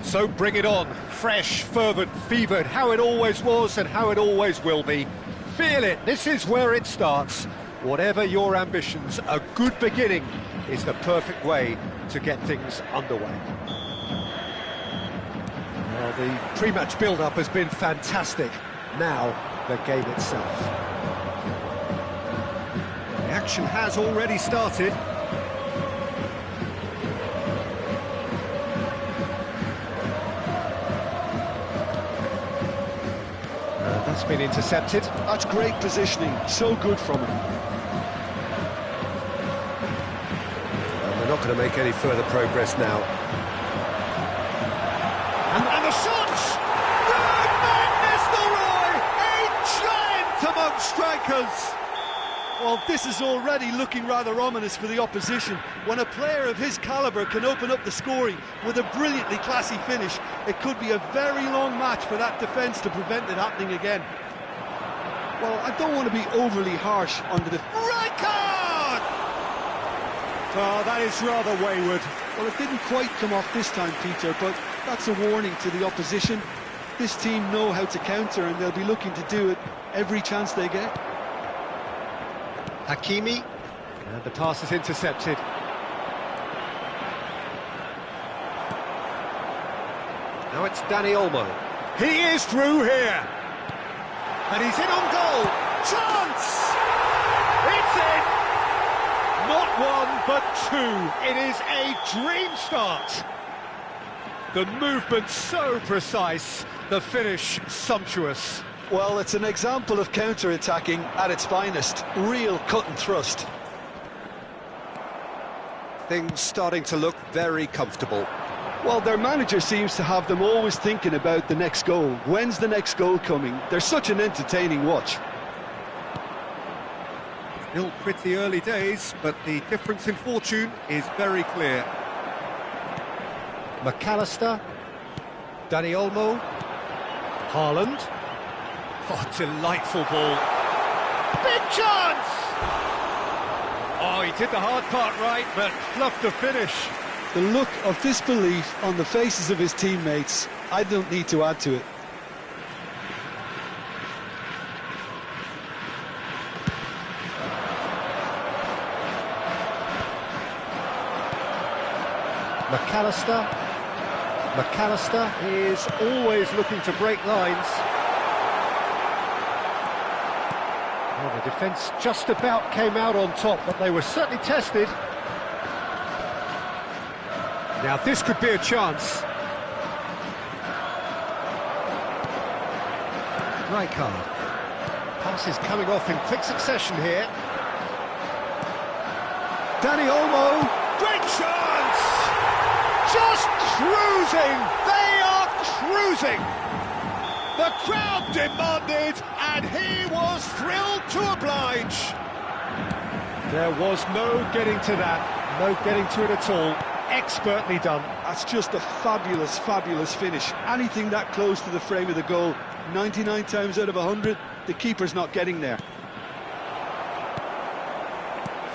So bring it on, fresh, fervent, fevered, how it always was and how it always will be. Feel it, this is where it starts. Whatever your ambitions, a good beginning is the perfect way to get things underway. Well, the pre-match build-up has been fantastic. Now, the game itself. The action has already started. That's been intercepted. That's great positioning, so good from him. Well, they're not going to make any further progress now. And the shots! A giant among strikers! Well, this is already looking rather ominous for the opposition. When a player of his calibre can open up the scoring with a brilliantly classy finish, it could be a very long match for that defence to prevent it happening again. Well, I don't want to be overly harsh on the Rijkaard! Oh, that is rather wayward. Well, it didn't quite come off this time, Peter, but that's a warning to the opposition. This team know how to counter, and they'll be looking to do it every chance they get. Hakimi, and the pass is intercepted. Now it's Dani Olmo. He is through here, and he's in on goal. Chance! It's in! Not one, but two. It is a dream start. The movement so precise, the finish sumptuous. Well, it's an example of counter-attacking at its finest. Real cut and thrust. Things starting to look very comfortable. Well, their manager seems to have them always thinking about the next goal. When's the next goal coming? They're such an entertaining watch. Still pretty early days, but the difference in fortune is very clear. McAllister, Dani Olmo, Haaland. Oh, delightful ball. Big chance! Oh, he did the hard part right, but fluffed the finish. The look of disbelief on the faces of his teammates, I don't need to add to it. McAllister is always looking to break lines. Well, the defence just about came out on top, but they were certainly tested. Now this could be a chance. Rijkaard. Passes coming off in quick succession here. Dani Olmo. Great chance! Just cruising! They are cruising! The crowd demanded, and he was thrilled to oblige. There was no getting to that, no getting to it at all. Expertly done. That's just a fabulous, fabulous finish. Anything that close to the frame of the goal, 99 times out of 100, the keeper's not getting there.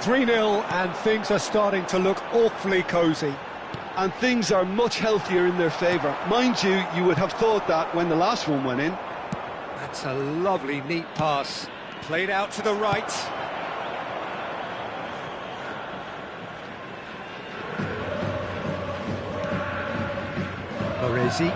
3-0, and things are starting to look awfully cosy. And things are much healthier in their favour. Mind you, you would have thought that when the last one went in. That's a lovely, neat pass. Played out to the right. Baresi.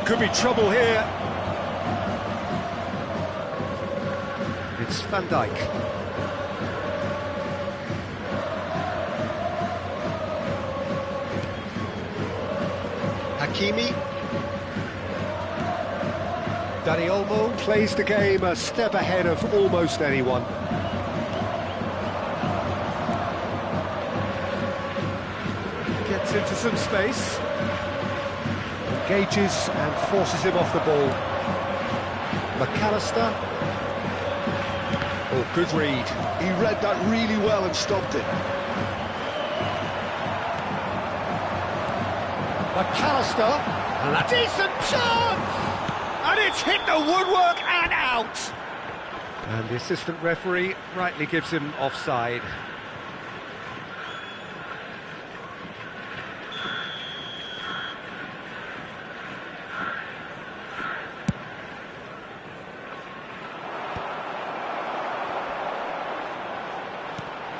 Could be trouble here. It's Van Dijk. Hakimi. Dani Olmo plays the game a step ahead of almost anyone. Gets into some space. Engages and forces him off the ball. McAllister. Oh, good read. He read that really well and stopped it. McAllister. And a decent chance! And it's hit the woodwork and out! And the assistant referee rightly gives him offside.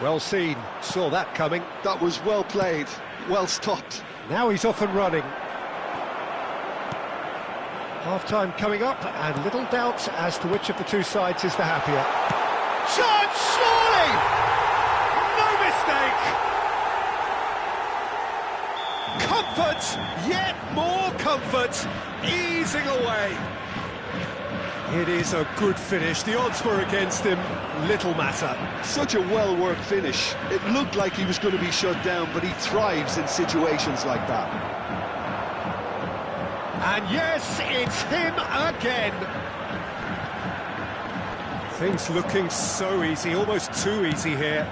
Well seen, saw that coming. That was well played, well stopped. Now he's off and running. Half-time coming up, and little doubt as to which of the two sides is the happier. Chance, surely! No mistake! Comfort, yet more comfort, easing away. It is a good finish. The odds were against him. Little matter. Such a well-worked finish. It looked like he was going to be shut down, but he thrives in situations like that. And yes, it's him again. Things looking so easy, almost too easy here.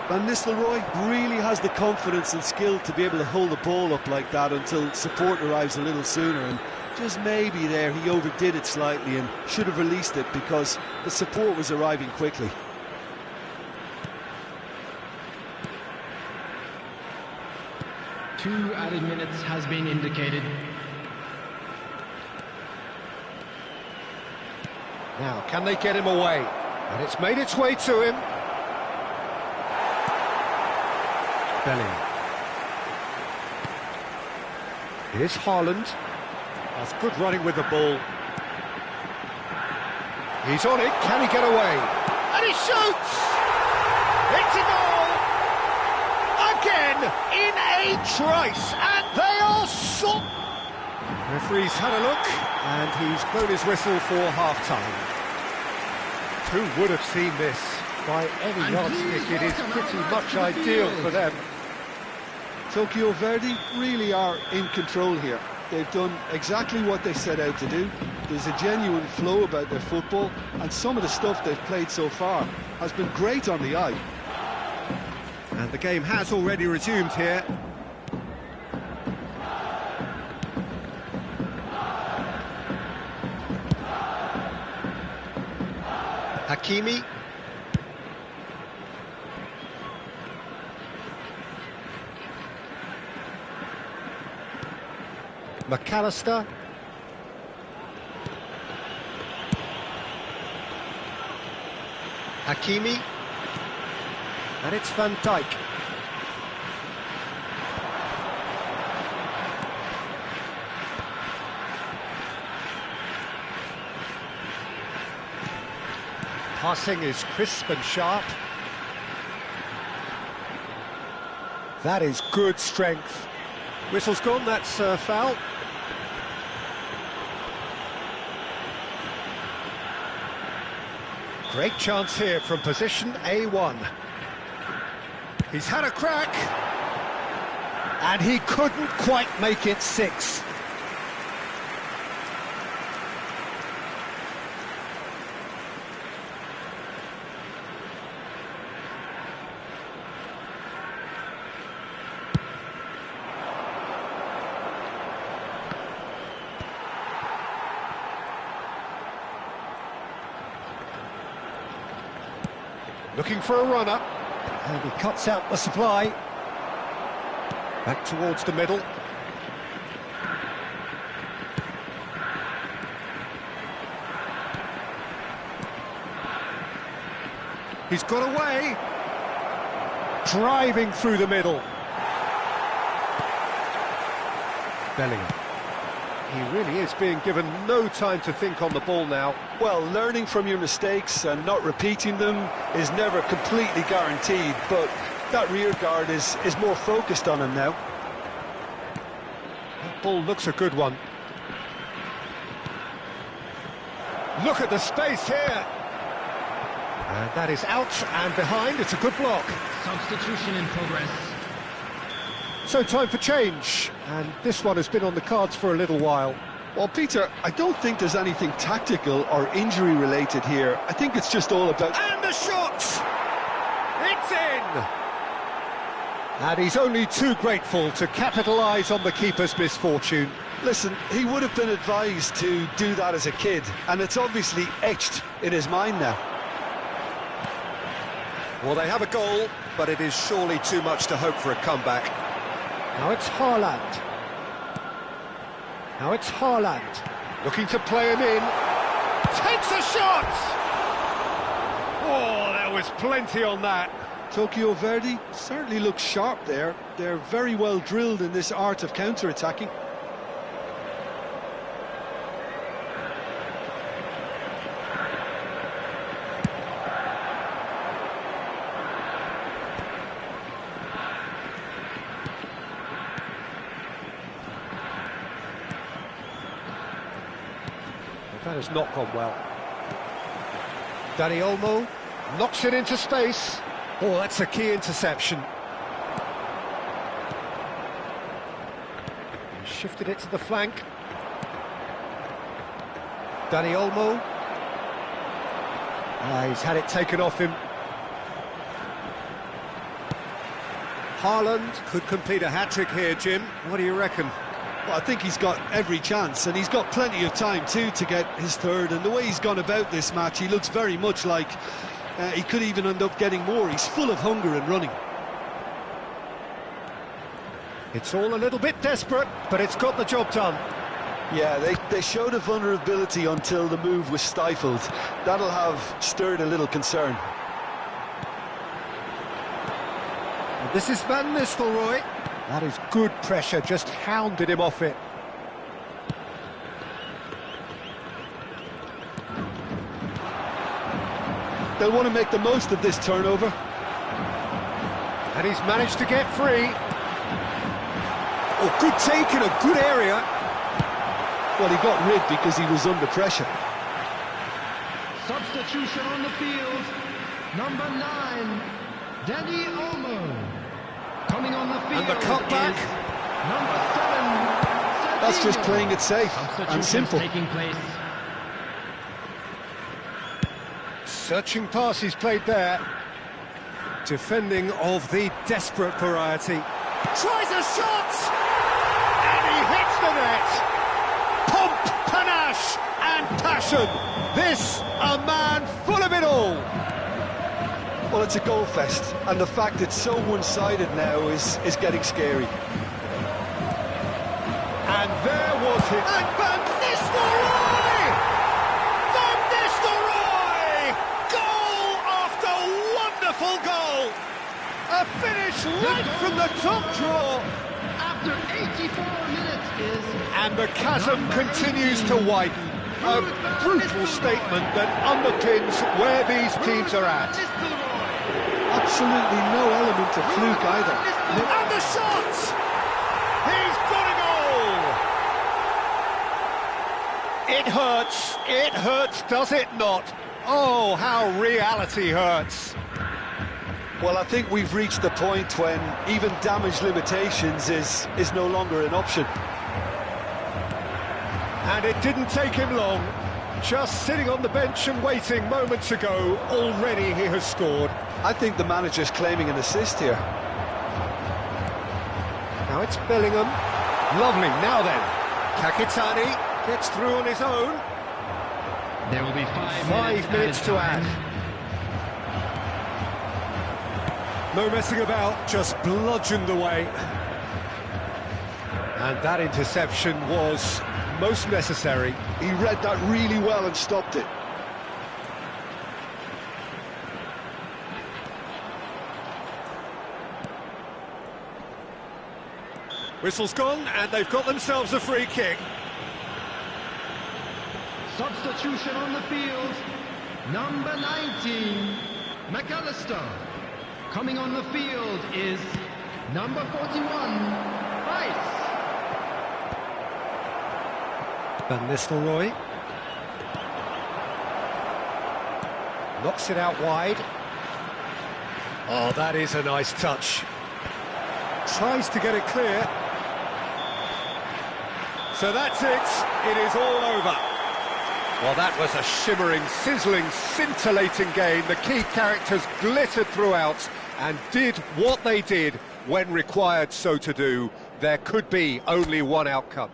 Van Nistelrooy really has the confidence and skill to be able to hold the ball up like that until support arrives a little sooner, and just maybe there he overdid it slightly and should have released it because the support was arriving quickly. Two added minutes has been indicated. Now, can they get him away? And it's made its way to him. Bellingham. Here's Haaland. That's good running with the ball. He's on it, can he get away? And he shoots! It's a goal! Again, in a trice, and they are so... Referee's had a look, and he's blown his whistle for half-time. Who would have seen this? By any yardstick, it is pretty much ideal for them. Tokyo Verdy really are in control here. They've done exactly what they set out to do. There's a genuine flow about their football, and some of the stuff they've played so far has been great on the eye. And the game has already resumed here. Hakimi. McAllister. Hakimi. And it's Van Dijk. Passing is crisp and sharp. That is good strength. Whistle's gone, that's a foul. Great chance here from position A1. He's had a crack, and he couldn't quite make it 6. Looking for a runner, and he cuts out the supply. Back towards the middle. He's got away. Driving through the middle. Bellingham. He really is being given no time to think on the ball now. Well, learning from your mistakes and not repeating them is never completely guaranteed, but that rear guard is more focused on him now. That ball looks a good one. Look at the space here. And that is out and behind. It's a good block. Substitution in progress. So time for change, and this one has been on the cards for a little while. Well, Peter, I don't think there's anything tactical or injury related here. I think it's just all about... And the shot! It's in! And he's only too grateful to capitalise on the keeper's misfortune. Listen, he would have been advised to do that as a kid, and it's obviously etched in his mind now. Well, they have a goal, but it is surely too much to hope for a comeback. Now it's Haaland. Looking to play him in. Takes a shot! Oh, there was plenty on that. Tokyo Verdy certainly looks sharp there. They're very well drilled in this art of counter-attacking. That has not gone well. Dani Olmo knocks it into space. Oh, that's a key interception. He shifted it to the flank. Dani Olmo. He's had it taken off him. Haaland could complete a hat-trick here, Jim. What do you reckon? Well, I think he's got every chance, and he's got plenty of time too to get his third. And the way he's gone about this match, he looks very much like he could even end up getting more. He's full of hunger and running. It's all a little bit desperate, but it's got the job done. Yeah, they showed a vulnerability until the move was stifled. That'll have stirred a little concern. And this is Van Nistelrooy. That is good pressure, just hounded him off it. They'll want to make the most of this turnover. And he's managed to get free. Oh, good take in a good area. Well, he got rid because he was under pressure. Substitution on the field. Number 9, Dani Olmo. Coming on the field. And the cutback. Number 7. That's just playing it safe and simple. Taking place. Searching pass he's played there. Defending of the desperate variety. Tries a shot! And he hits the net! Pomp, panache and passion. This, a man full of it all. Well, it's a goal fest, and the fact it's so one-sided now is getting scary. And there was it. And Van Nistelrooy! Van Nistelrooy! Goal after wonderful goal! A finish right from the top draw. After 84 minutes is... And the chasm continues to widen. A brutal statement that underpins where these teams are at. Absolutely no element of fluke either. And the shot! He's got a goal! It hurts, does it not? Oh, how reality hurts. Well, I think we've reached the point when even damage limitations is no longer an option. And it didn't take him long. Just sitting on the bench and waiting moments ago, already he has scored. I think the manager's claiming an assist here. Now it's Bellingham. Lovely, now then. Kakitani gets through on his own. There will be 5 minutes to add. No messing about, just bludgeoned away. And that interception was most necessary. He read that really well and stopped it. Whistle's gone, and they've got themselves a free kick. Substitution on the field. Number 19, McAllister. Coming on the field is number 41, Rice. Van Nistelrooy. Knocks it out wide. Oh, that is a nice touch. Tries to get it clear. So that's it. It is all over. Well, that was a shimmering, sizzling, scintillating game. The key characters glittered throughout and did what they did when required so to do. There could be only one outcome.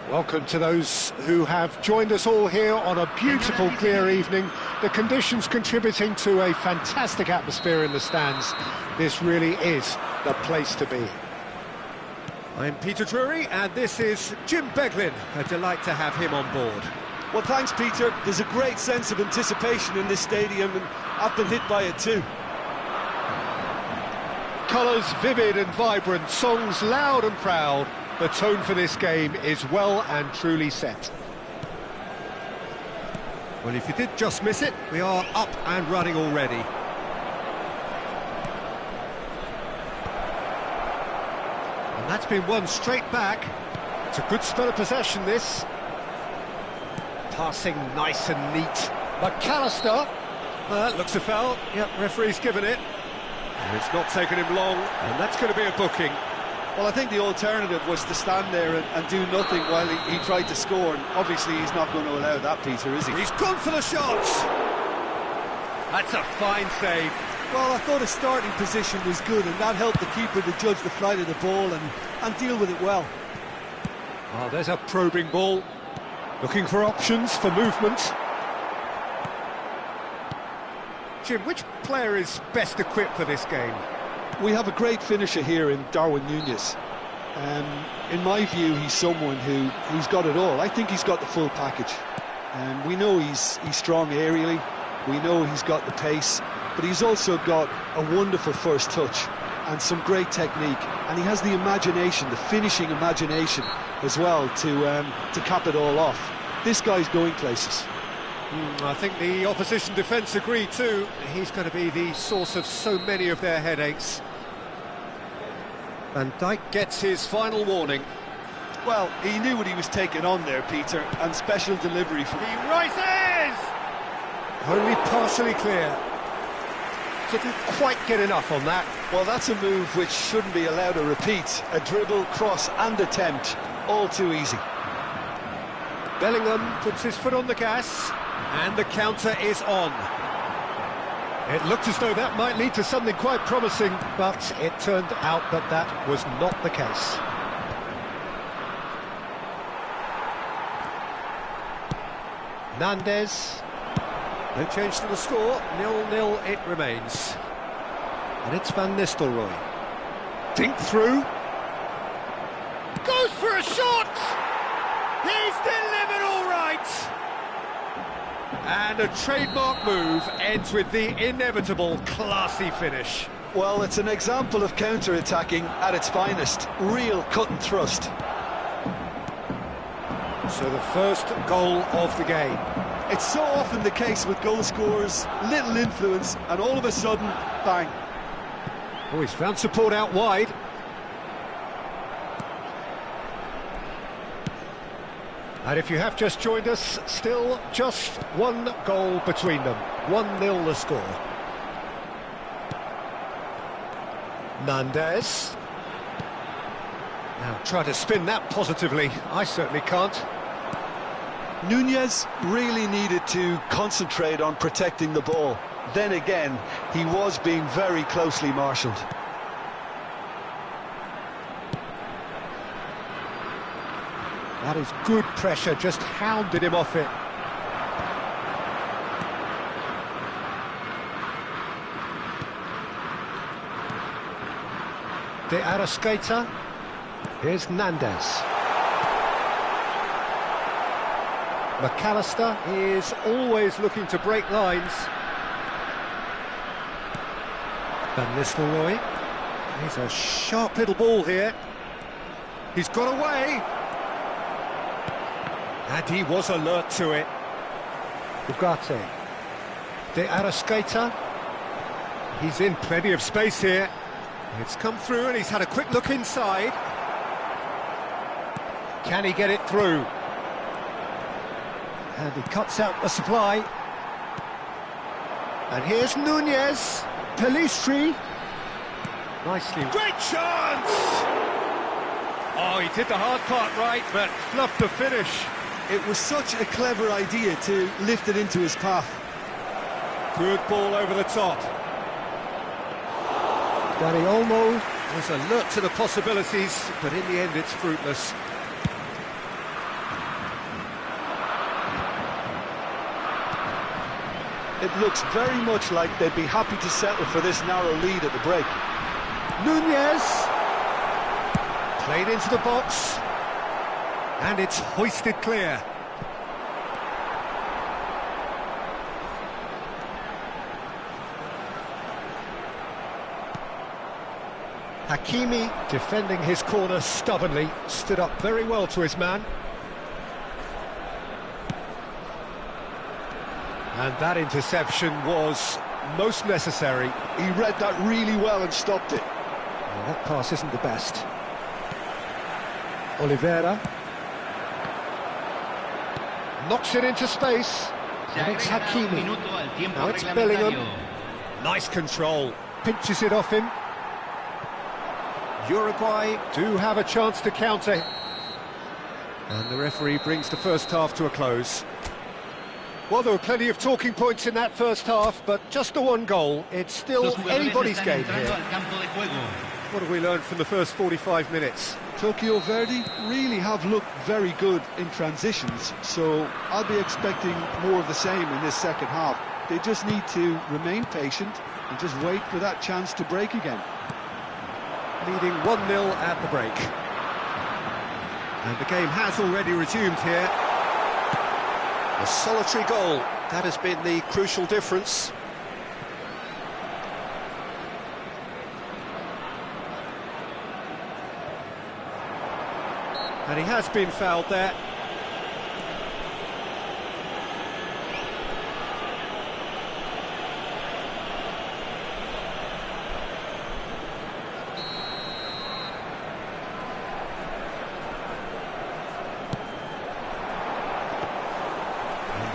Welcome to those who have joined us all here on a beautiful, clear evening. The conditions contributing to a fantastic atmosphere in the stands. This really is the place to be. I'm Peter Drury, and this is Jim Beglin. A delight to have him on board. Well, thanks, Peter. There's a great sense of anticipation in this stadium, and I've been hit by it too. Colours vivid and vibrant, songs loud and proud. The tone for this game is well and truly set. Well, if you did just miss it, we are up and running already. And that's been won straight back. It's a good spell of possession, this. Passing nice and neat. McAllister. Looks a foul. Yep, referee's given it. And it's not taken him long, and that's going to be a booking. Well, I think the alternative was to stand there and do nothing while he tried to score, and obviously he's not going to allow that, Peter, is he? He's gone for the shots! That's a fine save. Well, I thought his starting position was good, and that helped the keeper to judge the flight of the ball and deal with it well. Oh, there's a probing ball. Looking for options for movement. Jim, which player is best equipped for this game? We have a great finisher here in Darwin Núñez. In my view, he's someone who's got it all. I think he's got the full package. We know he's strong aerially, we know he's got the pace, but he's also got a wonderful first touch and some great technique, and he has the imagination, the finishing imagination as well to cap it all off. This guy's going places. I think the opposition defence agree too. He's going to be the source of so many of their headaches. Van Dijk gets his final warning. Well, he knew what he was taking on there, Peter, and special delivery from... He rises! Only partially clear. Didn't quite get enough on that. Well, that's a move which shouldn't be allowed to repeat. A dribble, cross and attempt, all too easy. Bellingham puts his foot on the gas, and the counter is on. It looked as though that might lead to something quite promising, but it turned out that that was not the case. Nandez. No change to the score, 0-0 it remains. And it's Van Nistelrooy. Dink through. Goes for a shot! He's delivered all right! And a trademark move ends with the inevitable classy finish. Well, it's an example of counter-attacking at its finest. Real cut and thrust. So the first goal of the game. It's so often the case with goal scorers, little influence, and all of a sudden, bang. Oh, he's found support out wide. And if you have just joined us, still just one goal between them. 1-0 the score. Nandez. Now try to spin that positively. I certainly can't. Núñez really needed to concentrate on protecting the ball. Then again, he was being very closely marshalled. That is good pressure, just hounded him off it. De Arrascaeta. Here's Nandez. McAllister is always looking to break lines. Van Nistelrooy. He's a sharp little ball here. He's got away. And he was alert to it. Ugarte. De Arrascaeta. He's in plenty of space here. It's come through and he's had a quick look inside. Can he get it through? And he cuts out the supply. And here's Nunez. Pelistri. Nicely. Great chance! Oh, he did the hard part right, but fluffed the finish. It was such a clever idea to lift it into his path. Good ball over the top. Dani Olmo was alert to the possibilities, but in the end it's fruitless. It looks very much like they'd be happy to settle for this narrow lead at the break. Nunez! Played into the box. And it's hoisted clear. Hakimi, defending his corner stubbornly, stood up very well to his man. And that interception was most necessary. He read that really well and stopped it. Well, that pass isn't the best. Oliveira. Knocks it into space. And it's Hakimi. Now it's Bellingham. Nice control. Pinches it off him. Uruguay do have a chance to counter. And the referee brings the first half to a close. Well, there were plenty of talking points in that first half, but just the one goal. It's still anybody's game here. What have we learned from the first 45 minutes? Tokyo Verdy really have looked very good in transitions, so I'll be expecting more of the same in this second half. They just need to remain patient and just wait for that chance to break again. Leading 1-0 at the break. And the game has already resumed here. A solitary goal, that has been the crucial difference. And he has been fouled there.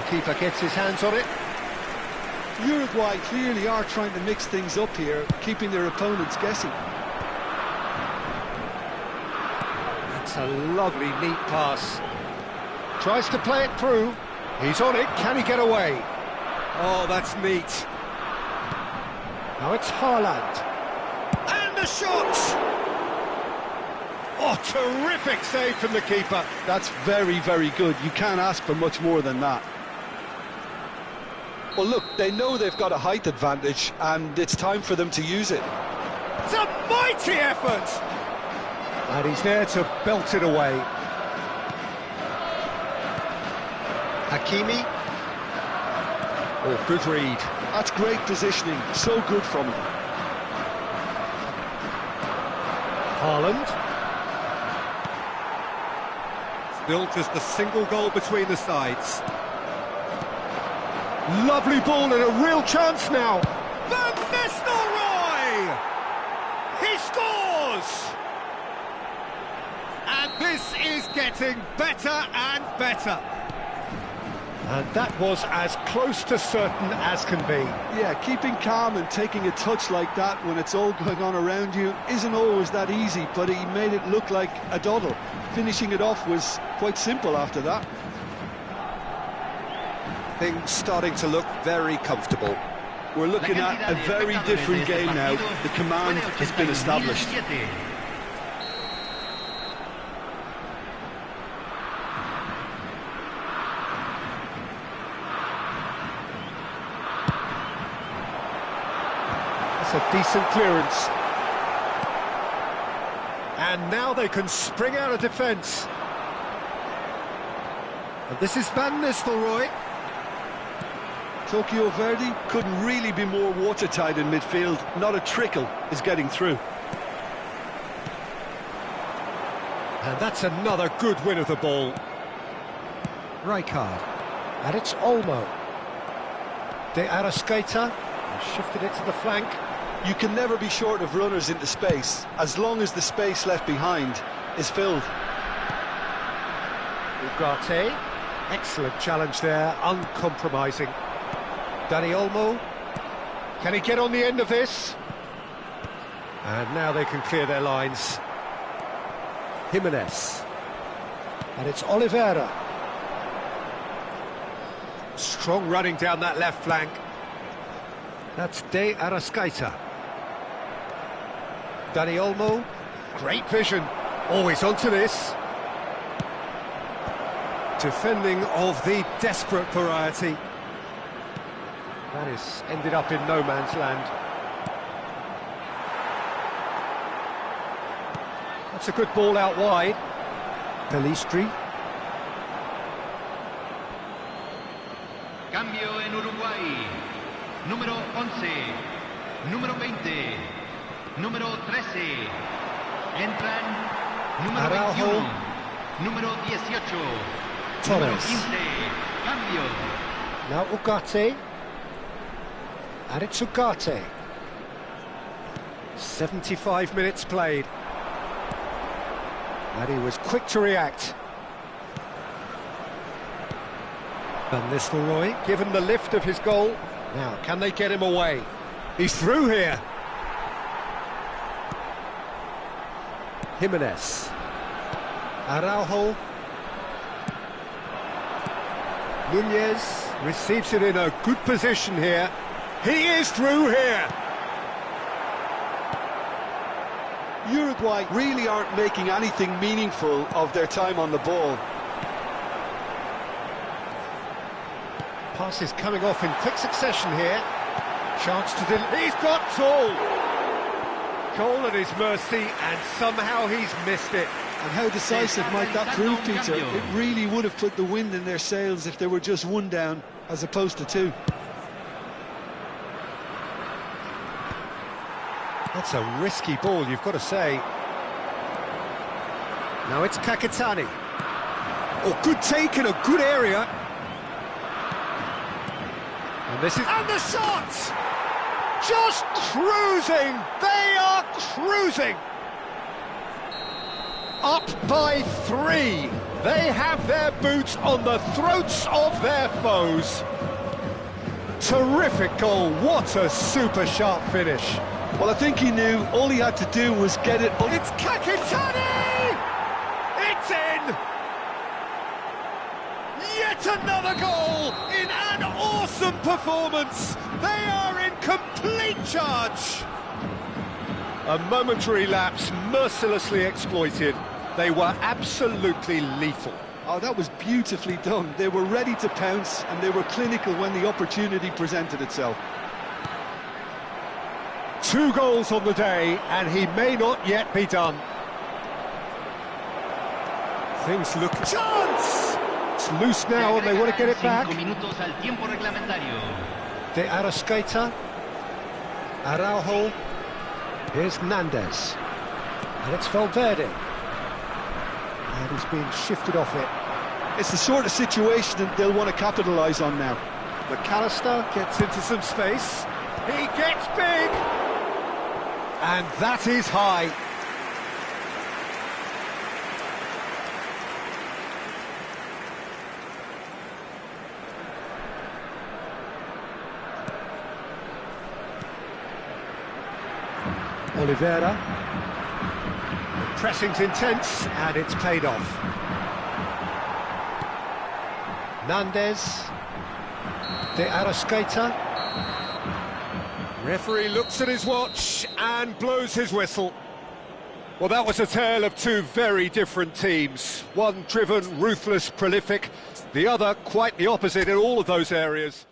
Keeper gets his hands on it. Uruguay clearly are trying to mix things up here, keeping their opponents guessing. That's a lovely, neat pass. Tries to play it through. He's on it. Can he get away? Oh, that's neat. Now it's Haaland. And the shot! Oh, terrific save from the keeper. That's very, very good. You can't ask for much more than that. Well, look, they know they've got a height advantage, and it's time for them to use it. It's a mighty effort! And he's there to belt it away. Hakimi. Oh, good read. That's great positioning, so good from him. Haaland. Still just a single goal between the sides. Lovely ball and a real chance now. Van Nistelrooy! He scores! And this is getting better and better. And that was as close to certain as can be. Yeah, keeping calm and taking a touch like that when it's all going on around you isn't always that easy, but he made it look like a doddle. Finishing it off was quite simple after that. Things starting to look very comfortable. We're looking at a very different game now. The command has been established. That's a decent clearance. And now they can spring out of defence. And this is Van Nistelrooy. Tokyo Verdy couldn't really be more watertight in midfield. Not a trickle is getting through. And that's another good win of the ball. Rijkaard. And it's Olmo. De Arrascaeta. Shifted it to the flank. You can never be short of runners into space, as long as the space left behind is filled. Ugarte. Excellent challenge there, uncompromising. Dani Olmo. Can he get on the end of this? And now they can clear their lines. Jimenez. And it's Oliveira. Strong running down that left flank. That's De Arrascaeta. Dani Olmo. Great vision. Always onto this. Defending of the desperate variety. That is ended up in no man's land. That's a good ball out wide. Pelistri. Cambio en Uruguay. Número 11, número 20, número 13. Entran número Araujo. 21, número 18, número Torres. 15. Cambio. Now Ugarte. And it's Ugarte. 75 minutes played. And he was quick to react. Van Nistelrooy, given the lift of his goal. Now, can they get him away? He's through here. Jimenez. Araujo. Nunez receives it in a good position here. He is through here. Uruguay really aren't making anything meaningful of their time on the ball. Passes coming off in quick succession here. Chance to he's got tall. Goal at his mercy, and somehow he's missed it. And how decisive might that prove, Peter? It really would have put the wind in their sails if there were just one down as opposed to two. That's a risky ball, you've got to say. Now it's Kakatani. Oh, good take in a good area. And this is... And the shot! Just cruising! They are cruising! Up by 3. They have their boots on the throats of their foes. Terrific goal. What a super sharp finish. Well, I think he knew all he had to do was get it... It's Kakatani! It's in! Yet another goal in an awesome performance. They are in complete charge. A momentary lapse mercilessly exploited. They were absolutely lethal. Oh, that was beautifully done. They were ready to pounce and they were clinical when the opportunity presented itself. 2 goals on the day, and he may not yet be done. Things look... Chance! It's loose now, and they want to get it back. De Arrascaeta. Araujo. Here's Nandez. And it's Valverde. And he's being shifted off it. It's the sort of situation that they'll want to capitalise on now. McAllister gets into some space. He gets big! And that is high. Oliveira. The pressing's intense, and it's paid off. Nandez. De Arrascaeta. Referee looks at his watch and blows his whistle. Well, that was a tale of 2 very different teams. One driven, ruthless, prolific. The other quite the opposite in all of those areas.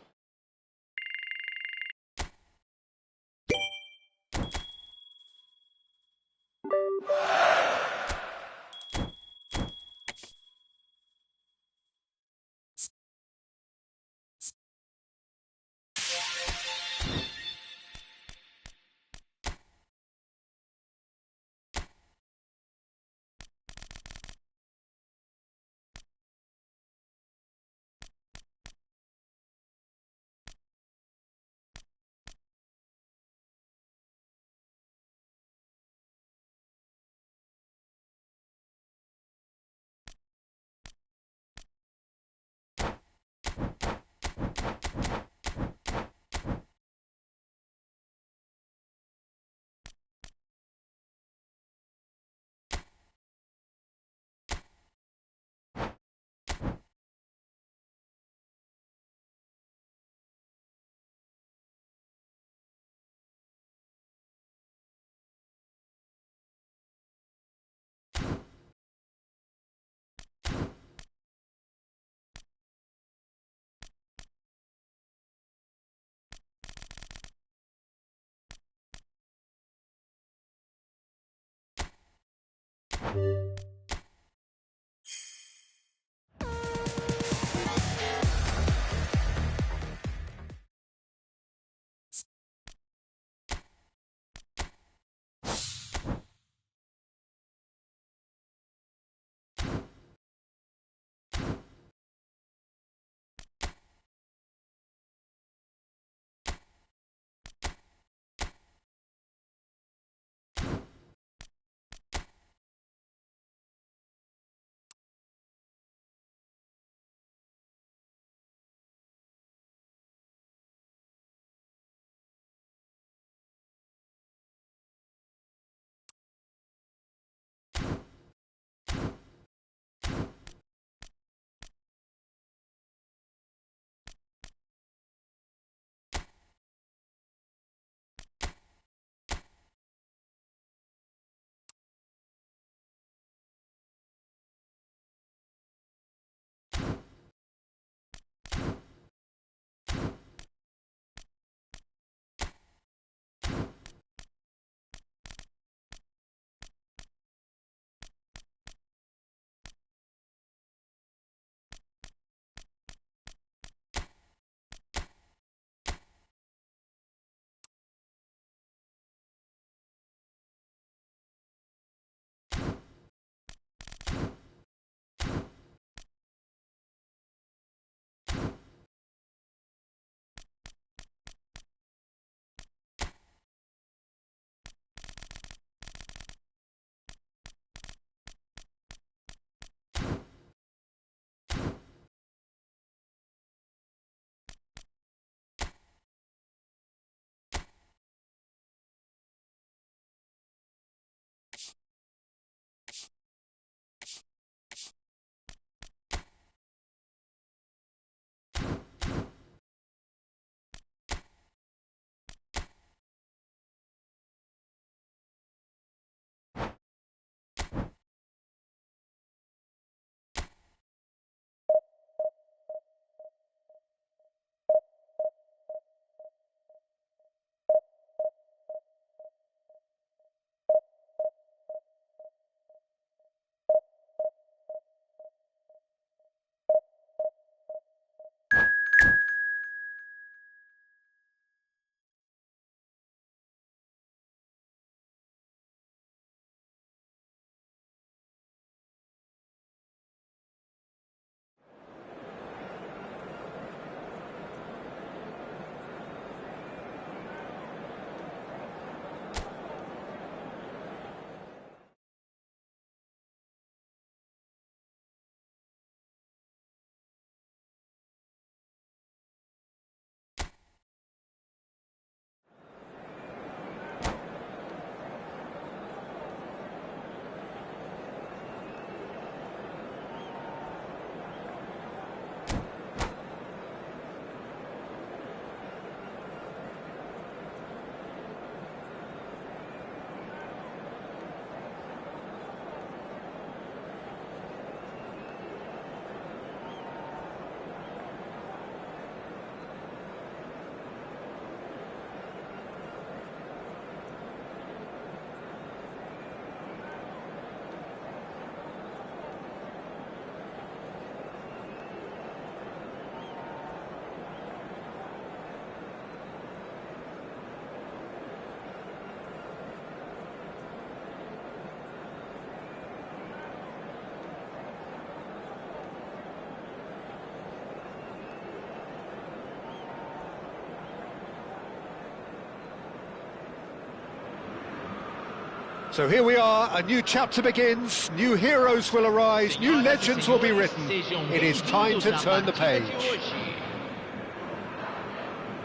So here we are, a new chapter begins, new heroes will arise, new legends will be written. It is time to turn the page.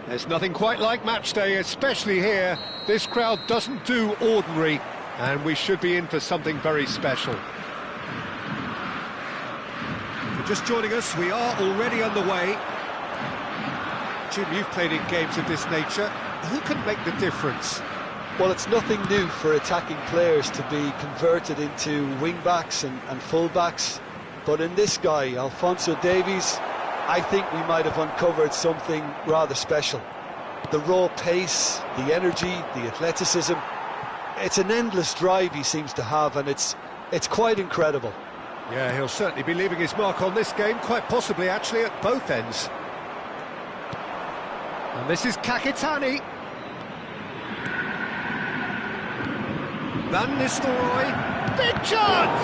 There's nothing quite like match day, especially here. This crowd doesn't do ordinary, and we should be in for something very special. If you're just joining us, we are already underway. Jim, you've played in games of this nature. Who can make the difference? Well, it's nothing new for attacking players to be converted into wing-backs and full-backs. But in this guy, Alphonso Davies, I think we might have uncovered something rather special. The raw pace, the energy, the athleticism. It's an endless drive he seems to have, and it's It's quite incredible. Yeah, he'll certainly be leaving his mark on this game, quite possibly actually at both ends. And this is Kakitani. Van Nistelrooy, big chance!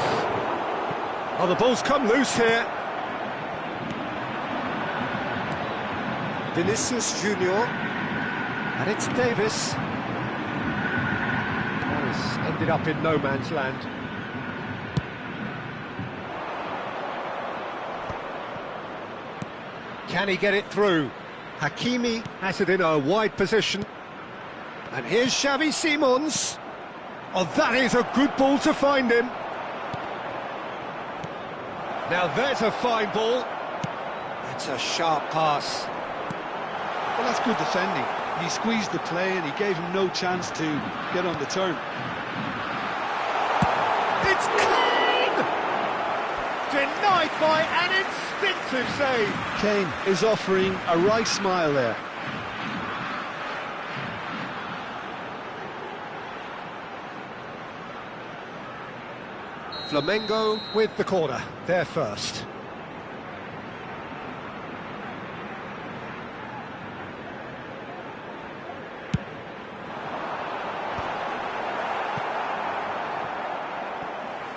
Oh, the ball's come loose here. Vinicius Junior, and it's Davis. He's ended up in no man's land. Can he get it through? Hakimi has it in a wide position. And here's Xavi Simons. Oh, that is a good ball to find him. Now there's a fine ball. It's a sharp pass. Well, that's good defending. He squeezed the play and he gave him no chance to get on the turn. It's clean! Denied by an instinctive save. Kane is offering a right smile there. Flamengo with the corner, they're first.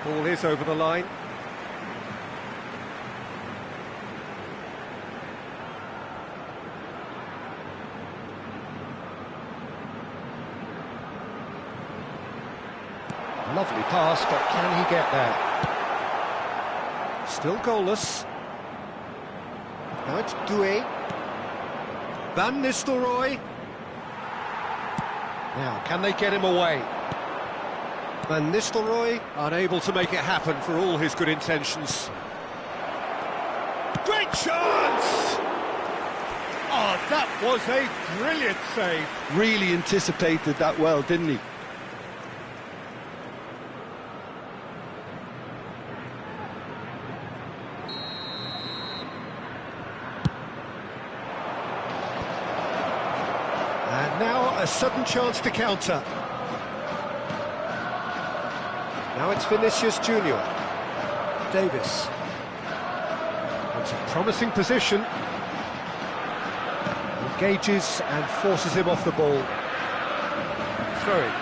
Ball is over the line. Lovely pass, but can he get there? Still goalless. Now it's Doué. Van Nistelrooy. Now, can they get him away? Van Nistelrooy unable to make it happen for all his good intentions. Great chance! Oh, that was a brilliant save. Really anticipated that well, didn't he? And now a sudden chance to counter. Now it's Vinicius Junior. Davis. It's a promising position. Engages and forces him off the ball. Throwing.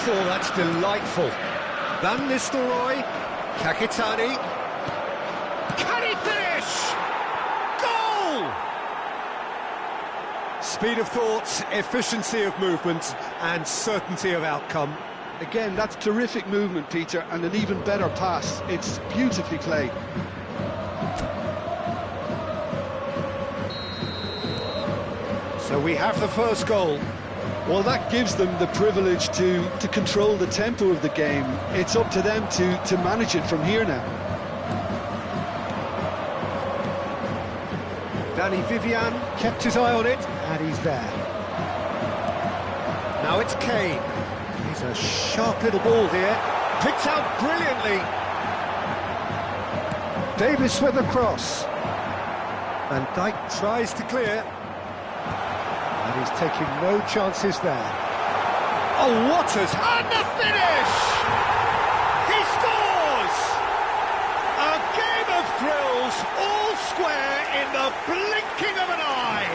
Oh, that's delightful. Van Nistelrooy. Kakitani. Can he finish? Goal! Speed of thought, efficiency of movement, and certainty of outcome. Again, that's terrific movement, Peter, and an even better pass. It's beautifully played. So we have the first goal. Well, that gives them the privilege to control the tempo of the game. It's up to them to manage it from here now. Danny Vivian kept his eye on it, and he's there. Now it's Kane. He's a sharp little ball here. Picked out brilliantly. Davis with a cross. Van Dijk tries to clear. And he's taking no chances there. Oh, Waters, and the finish! He scores! A game of thrills, all square in the blinking of an eye.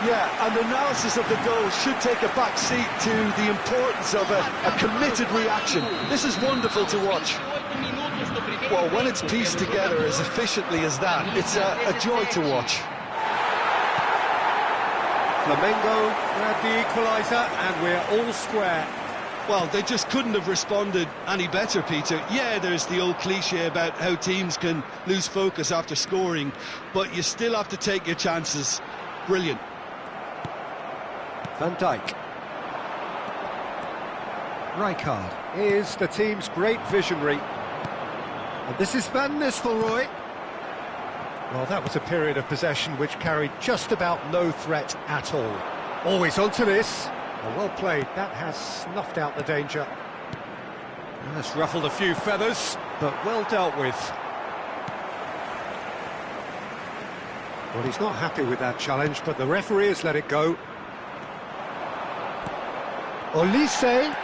Yeah, and analysis of the goal should take a back seat to the importance of a committed reaction. This is wonderful to watch. Well, when it's pieced together as efficiently as that, it's a joy to watch. Flamengo grab the equaliser, and we're all square. Well, they just couldn't have responded any better, Peter. Yeah, there's the old cliche about how teams can lose focus after scoring, but you still have to take your chances. Brilliant. Van Dijk. Rijkaard is the team's great visionary. And this is Van Nistelrooy. Well, that was a period of possession which carried just about no threat at all. Always onto this. Well played. That has snuffed out the danger. That's ruffled a few feathers, but well dealt with. Well, he's not happy with that challenge, but the referee has let it go. Olise,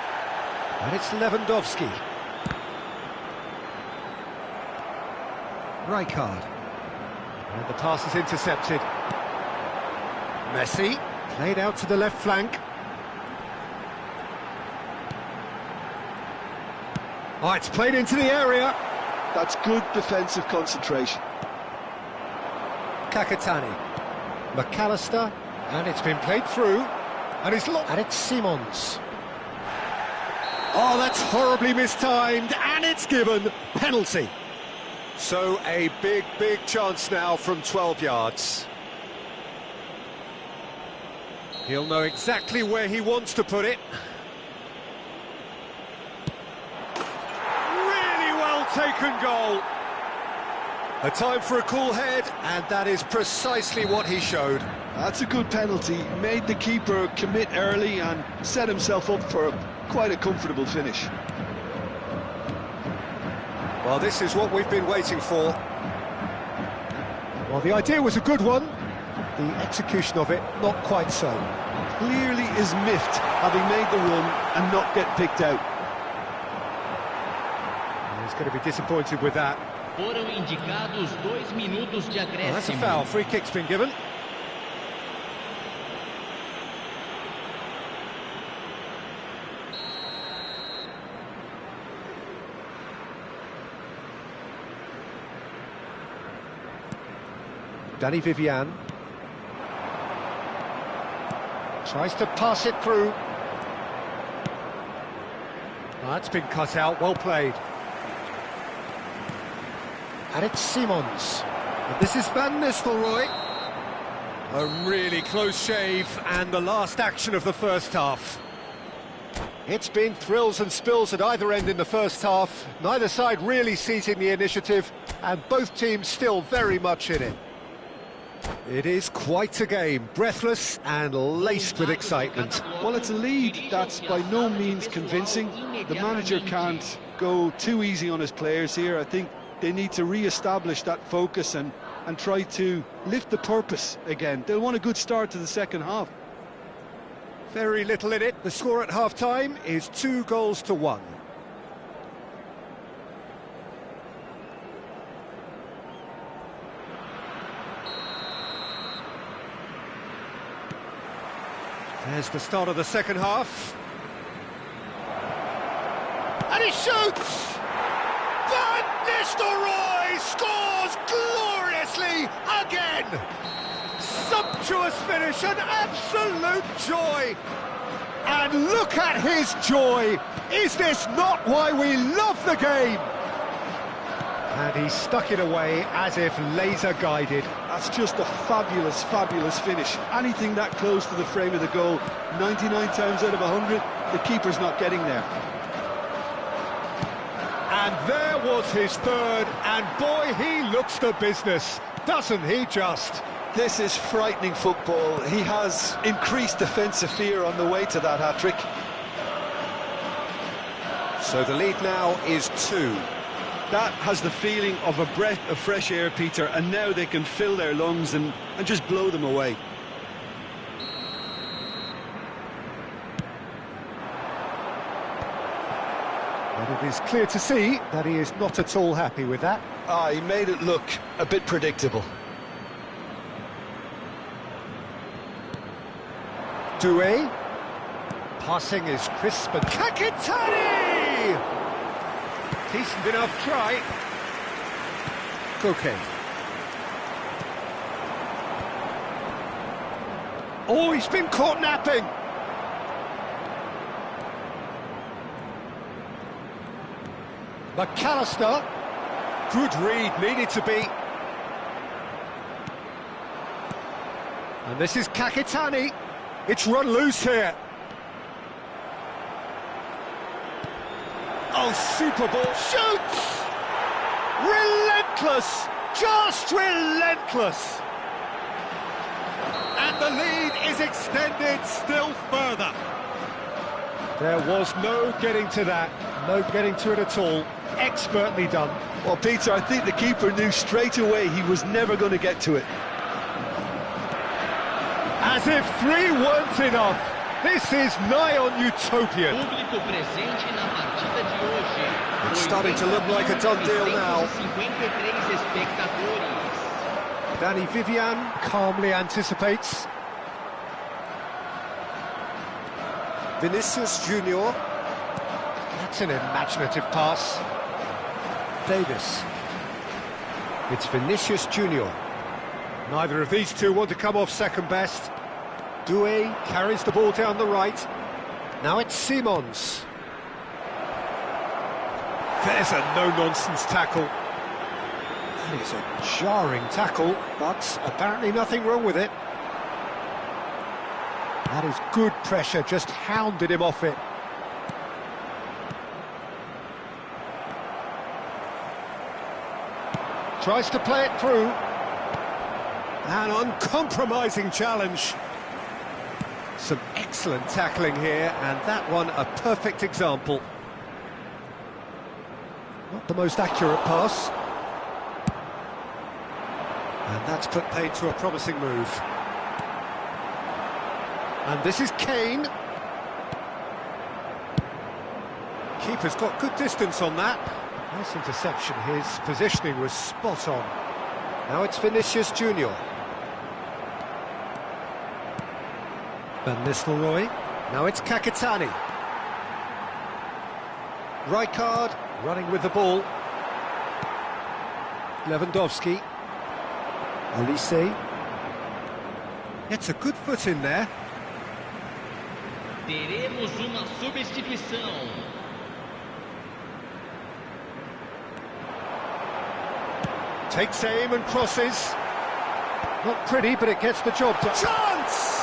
and it's Lewandowski. Rijkaard, and the pass is intercepted. Messi, played out to the left flank. Oh, it's played into the area. That's good defensive concentration. Kakatani, McAllister, and it's been played through, and it's Simons. Oh, that's horribly mistimed, and it's given penalty. So a big chance now from 12 yards. He'll know exactly where he wants to put it. Really well taken goal. A time for a cool head, and that is precisely what he showed. That's a good penalty. Made the keeper commit early and set himself up for quite a comfortable finish. Well, this is what we've been waiting for. Well, the idea was a good one. The execution of it, not quite so. Clearly is miffed, having made the run and not get picked out. He's going to be disappointed with that. Foram indicados 2 minutos de acréscimo. Well, that's a foul. Free kick's been given. Danny Vivian tries to pass it through. That's been cut out, well played. And it's Simons. But this is Van Nistelrooy. A really close shave, and the last action of the first half. It's been thrills and spills at either end in the first half. Neither side really seizing the initiative, and both teams still very much in it. It is quite a game, breathless and laced with excitement. Well, it's a lead that's by no means convincing. The manager can't go too easy on his players here. I think they need to re-establish that focus and try to lift the purpose again. They'll want a good start to the second half. Very little in it. The score at half-time is 2-1. There's the start of the second half. And he shoots! Van Nistelrooy scores gloriously again! Sumptuous finish, an absolute joy! And look at his joy! Is this not why we love the game? And he stuck it away as if laser-guided. That's just a fabulous finish. Anything that close to the frame of the goal, 99 times out of 100, the keeper's not getting there. And there was his third, and boy, he looks the business, doesn't he just? This is frightening football. He has increased defensive fear on the way to that hat-trick. So the lead now is 2. That has the feeling of a breath of fresh air, Peter, and now they can fill their lungs and just blow them away. And it is clear to see that he is not at all happy with that. He made it look a bit predictable. Doué. Passing is crisp and Kakitani! Decent enough try. Koke. Oh, he's been caught napping. McAllister. Good read, needed to be. And this is Kakitani. It's run loose here. Oh, super ball. Shoots! Relentless! Just relentless! And the lead is extended still further. There was no getting to that. No getting to it at all. Expertly done. Well, Peter, I think the keeper knew straight away he was never going to get to it. As if 3 weren't enough. This is nigh on utopian. Público presente na partida de hoje. It's starting to look like a done deal now. 53 espectadores. Danny Vivian calmly anticipates. Vinicius Junior. That's an imaginative pass. Davis. It's Vinicius Junior. Neither of these two want to come off second best. Doué carries the ball down the right. Now it's Simons. There's a no-nonsense tackle. That is a jarring tackle, but apparently nothing wrong with it. That is good pressure, just hounded him off it. Tries to play it through. An uncompromising challenge. Some excellent tackling here, and that one a perfect example. Not the most accurate pass. And that's put paid to a promising move. And this is Kane. Keeper's got good distance on that. Nice interception, his positioning was spot on. Now it's Vinicius Junior. Van Nistelrooy. Now it's Kakitani. Rijkaard running with the ball. Lewandowski. Olise. Gets a good foot in there. Teremos uma substituição. Takes aim and crosses. Not pretty, but it gets the job done. Chance!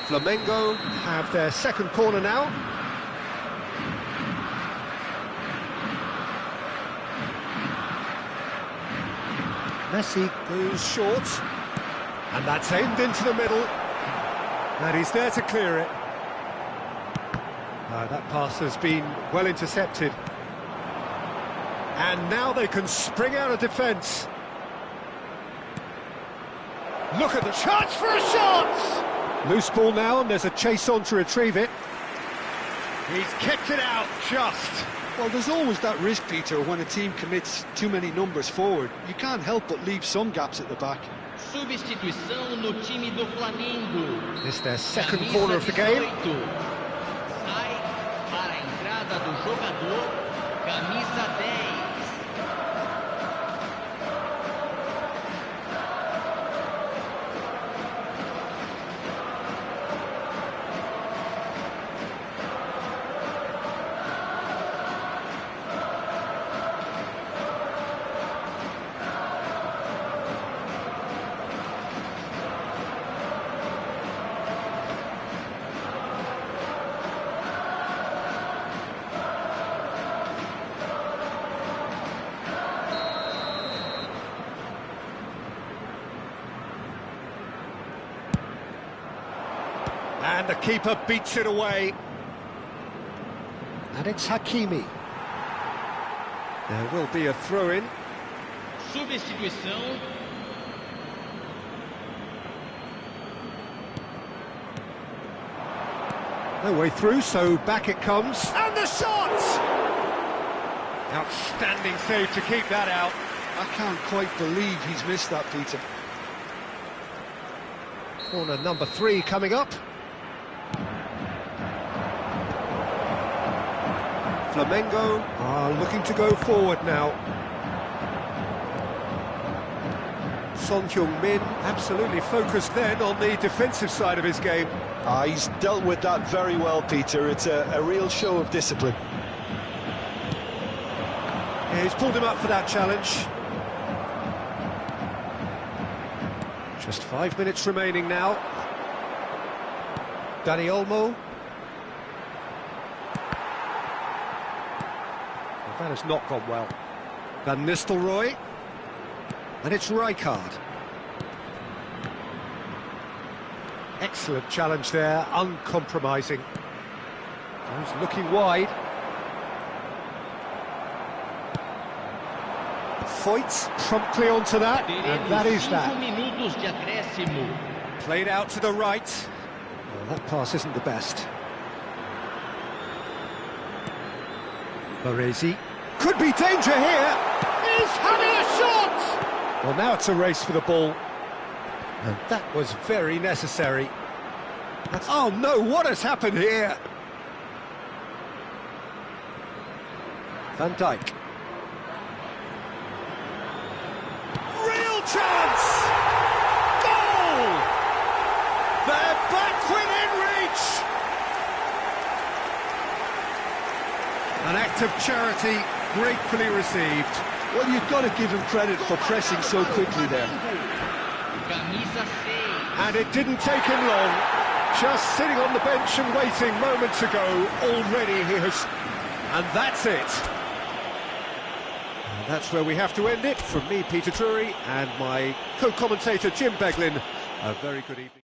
Flamengo have their second corner now. Messi goes short. And that's aimed into the middle. And he's there to clear it. That pass has been well intercepted. And now they can spring out of defence. Look at the chance for a shot! Loose ball now, and there's a chase on to retrieve it. He's kicked it out, just. Well, there's always that risk, Peter, when a team commits too many numbers forward. You can't help but leave some gaps at the back. Substituição no time do Flamengo. This is their second corner of the game. Sai para a entrada do jogador, camisa 10. And the keeper beats it away. And it's Hakimi. There will be a throw-in. Substituição. No way through, so back it comes. And the shot! Outstanding save to keep that out. I can't quite believe he's missed that, Peter. Corner number 3 coming up. Flamengo are looking to go forward now. Son Heung-min absolutely focused then on the defensive side of his game. He's dealt with that very well, Peter. It's a real show of discipline. Yeah, he's pulled him up for that challenge. Just 5 minutes remaining now. Dani Olmo. That has not gone well. Van Nistelrooy. And it's Rijkaard. Excellent challenge there, uncompromising. He's looking wide. Foyt's promptly onto that, and that is 5 that. minutos de acréscimo. Played out to the right. Well, that pass isn't the best. Baresi. Could be danger here. He's having a shot! Well, now it's a race for the ball. And that was very necessary. Oh no, what has happened here? Van Dijk. Real chance! Goal! They're back within reach! An act of charity gratefully received. Well, you've got to give him credit for pressing so quickly there. Camisa 6. And it didn't take him long. Just sitting on the bench and waiting moments ago, already he has... And that's it. And that's where we have to end it. From me, Peter Drury, and my co-commentator, Jim Beglin. A very good evening.